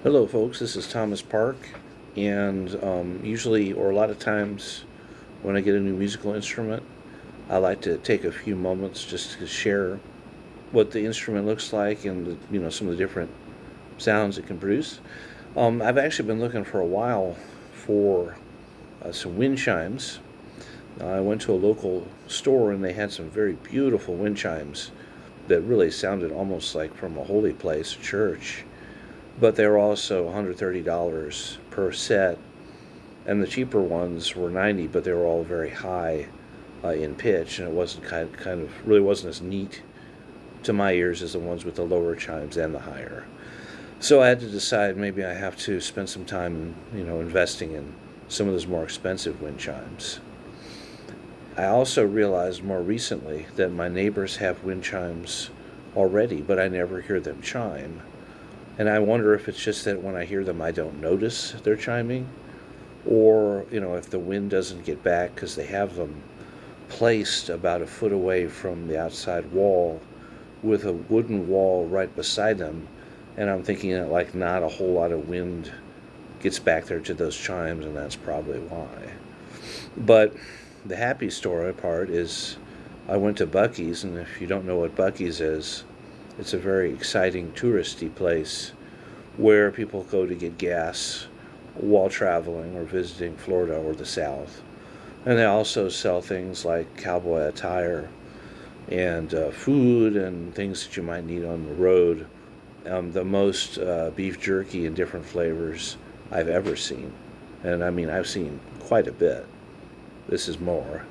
Hello, folks. This is Thomas Park, and usually, or a lot of times, when I get a new musical instrument, I like to take a few moments just to share what the instrument looks like and some of the different sounds it can produce. I've actually been looking for a while for some wind chimes. I went to a local store and they had some very beautiful wind chimes that really sounded almost like from a holy place, a church, but they were also $130 per set, and the cheaper ones were 90, but they were all very high in pitch, and it wasn't kind of really wasn't as neat to my ears as the ones with the lower chimes and the higher. So I had to decide maybe I have to spend some time, investing in some of those more expensive wind chimes. I also realized more recently that my neighbors have wind chimes already, but I never hear them chime. And I wonder if it's just that when I hear them, I don't notice they're chiming, or, if the wind doesn't get back because they have them placed about a foot away from the outside wall with a wooden wall right beside them. And I'm thinking that, like, not a whole lot of wind gets back there to those chimes, and that's probably why. But the happy story part is I went to Buckies, and if you don't know what Buckies is, it's a very exciting touristy place where people go to get gas while traveling or visiting Florida or the South. And they also sell things like cowboy attire and food and things that you might need on the road. The most beef jerky in different flavors I've ever seen. And I mean, I've seen quite a bit. This is more.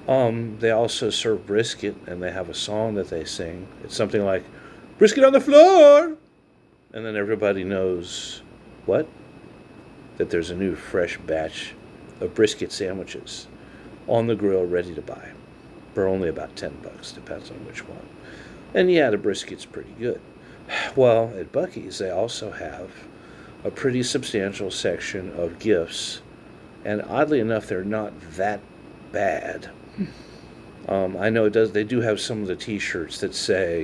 They also serve brisket, and they have a song that they sing. It's something like, "Brisket on the floor!" And then everybody knows what? That there's a new fresh batch of brisket sandwiches on the grill ready to buy for only about $10, depends on which one. And yeah, the brisket's pretty good. Well, at Bucky's, they also have a pretty substantial section of gifts, and oddly enough, they're not that bad. I know it does. They do have some of the T-shirts that say,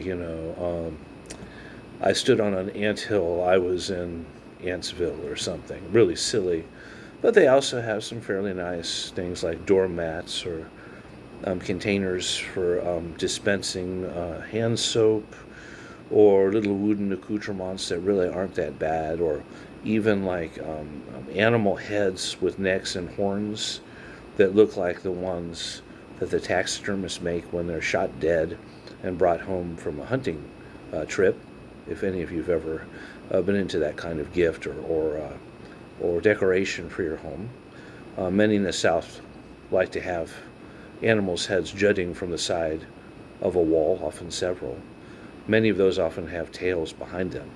I stood on an anthill, I was in Antsville or something, really silly. But they also have some fairly nice things like doormats or containers for dispensing hand soap, or little wooden accoutrements that really aren't that bad, or even like animal heads with necks and horns that look like the ones that the taxidermists make when they're shot dead and brought home from a hunting trip. If any of you've ever been into that kind of gift or decoration for your home. Many in the South like to have animals' heads jutting from the side of a wall, often several. Many of those often have tales behind them,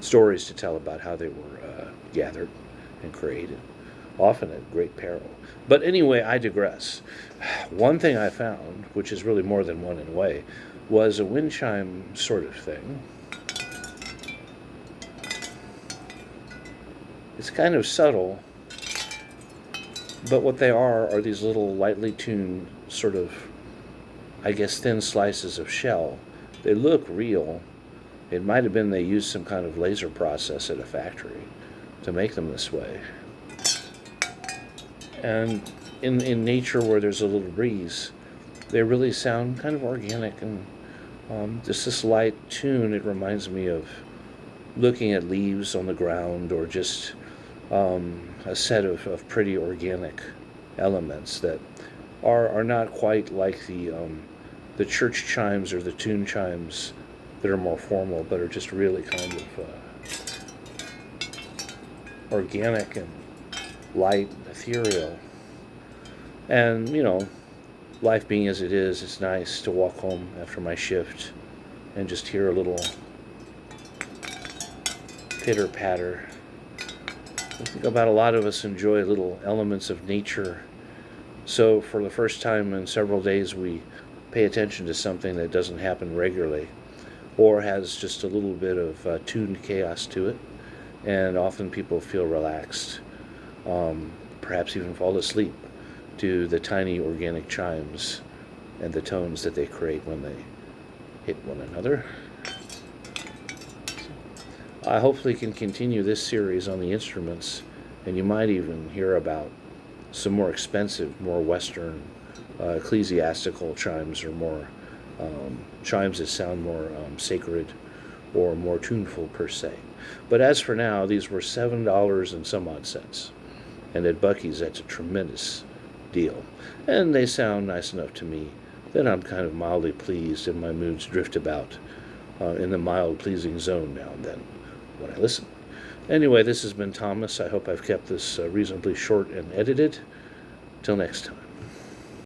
stories to tell about how they were gathered and created, often at great peril. But anyway, I digress. One thing I found, which is really more than one in a way, was a wind chime sort of thing. It's kind of subtle, but what they are these little lightly tuned sort of, I guess, thin slices of shell. They look real. It might have been they used some kind of laser process at a factory to make them this way. And in nature where there's a little breeze, they really sound kind of organic, and just this light tune, it reminds me of looking at leaves on the ground, or just a set of pretty organic elements that are not quite like the church chimes or the tune chimes that are more formal, but are just really kind of organic and light, ethereal. And, life being as it is, it's nice to walk home after my shift and just hear a little pitter-patter. I think about a lot of us enjoy little elements of nature. So for the first time in several days, we pay attention to something that doesn't happen regularly, or has just a little bit of tuned chaos to it. And often people feel relaxed, perhaps even fall asleep to the tiny organic chimes and the tones that they create when they hit one another. I hopefully can continue this series on the instruments, and you might even hear about some more expensive, more Western, ecclesiastical chimes, or more chimes that sound more sacred or more tuneful per se. But as for now, these were $7 and some odd cents. And at Bucky's, that's a tremendous deal. And they sound nice enough to me that I'm kind of mildly pleased, and my moods drift about in the mild pleasing zone now and then when I listen. Anyway, this has been Thomas. I hope I've kept this reasonably short and edited. Till next time.